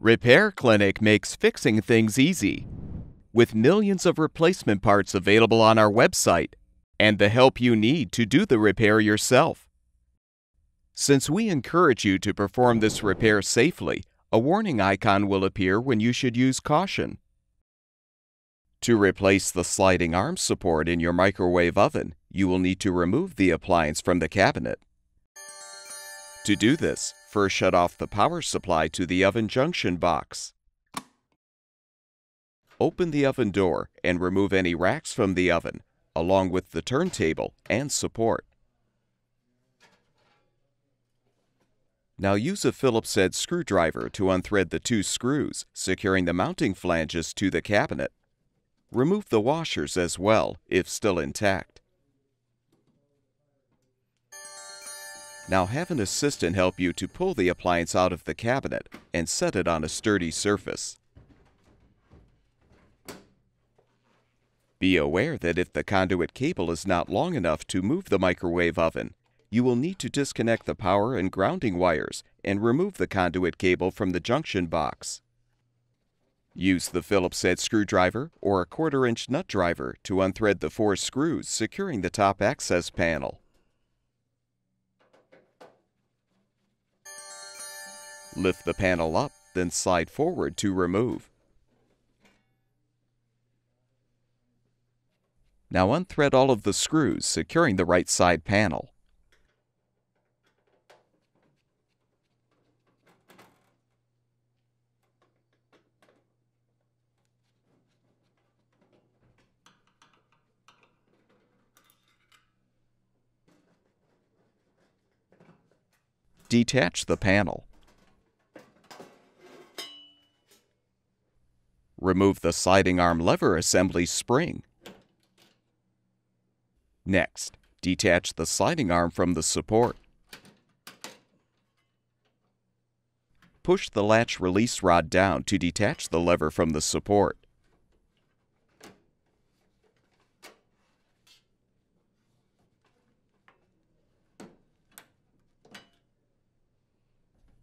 Repair Clinic makes fixing things easy, with millions of replacement parts available on our website and the help you need to do the repair yourself. Since we encourage you to perform this repair safely, a warning icon will appear when you should use caution. To replace the sliding arm support in your microwave oven, you will need to remove the appliance from the cabinet. To do this, first shut off the power supply to the oven junction box. Open the oven door and remove any racks from the oven, along with the turntable and support. Now use a Phillips head screwdriver to unthread the two screws, securing the mounting flanges to the cabinet. Remove the washers as well, if still intact. Now have an assistant help you to pull the appliance out of the cabinet and set it on a sturdy surface. Be aware that if the conduit cable is not long enough to move the microwave oven, you will need to disconnect the power and grounding wires and remove the conduit cable from the junction box. Use the Phillips head screwdriver or a 1/4-inch nut driver to unthread the 4 screws securing the top access panel. Lift the panel up, then slide forward to remove. Now unthread all of the screws securing the right side panel. Detach the panel. Remove the sliding arm lever assembly spring. Next, detach the sliding arm from the support. Push the latch release rod down to detach the lever from the support.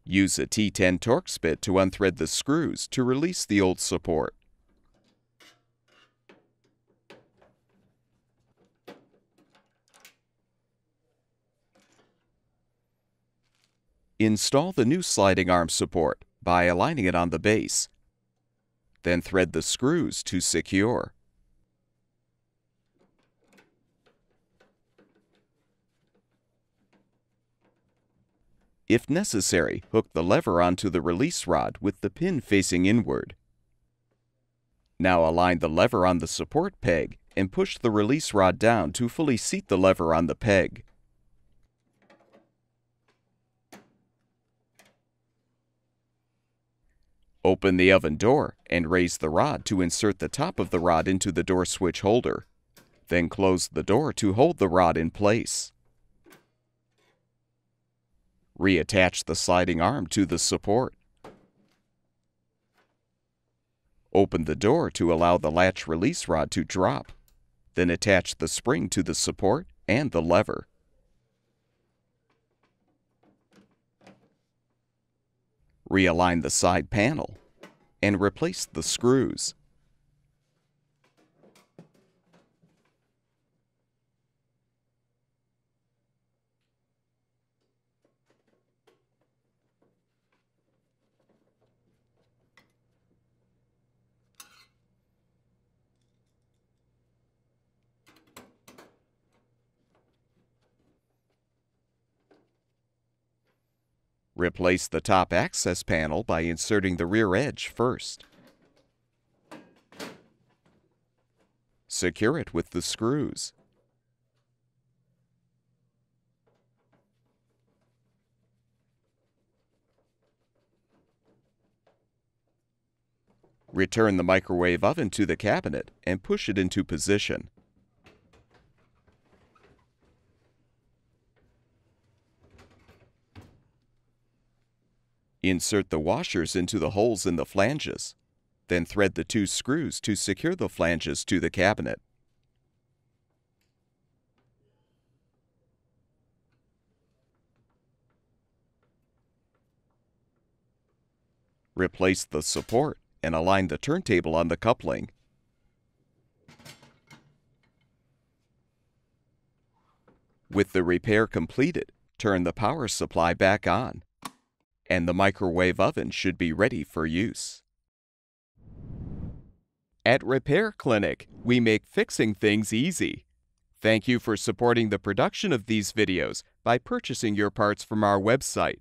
Use a T10 Torx bit to unthread the screws to release the old support. Install the new sliding arm support by aligning it on the base. Then thread the screws to secure. If necessary, hook the lever onto the release rod with the pin facing inward. Now align the lever on the support peg and push the release rod down to fully seat the lever on the peg. Open the oven door and raise the rod to insert the top of the rod into the door switch holder. Then close the door to hold the rod in place. Reattach the sliding arm to the support. Open the door to allow the latch release rod to drop. Then attach the spring to the support and the lever. Realign the side panel and replace the screws. Replace the top access panel by inserting the rear edge first. Secure it with the screws. Return the microwave oven to the cabinet and push it into position. Insert the washers into the holes in the flanges. Then thread the 2 screws to secure the flanges to the cabinet. Replace the support and align the turntable on the coupling. With the repair completed, turn the power supply back on, and the microwave oven should be ready for use. At Repair Clinic, we make fixing things easy. Thank you for supporting the production of these videos by purchasing your parts from our website.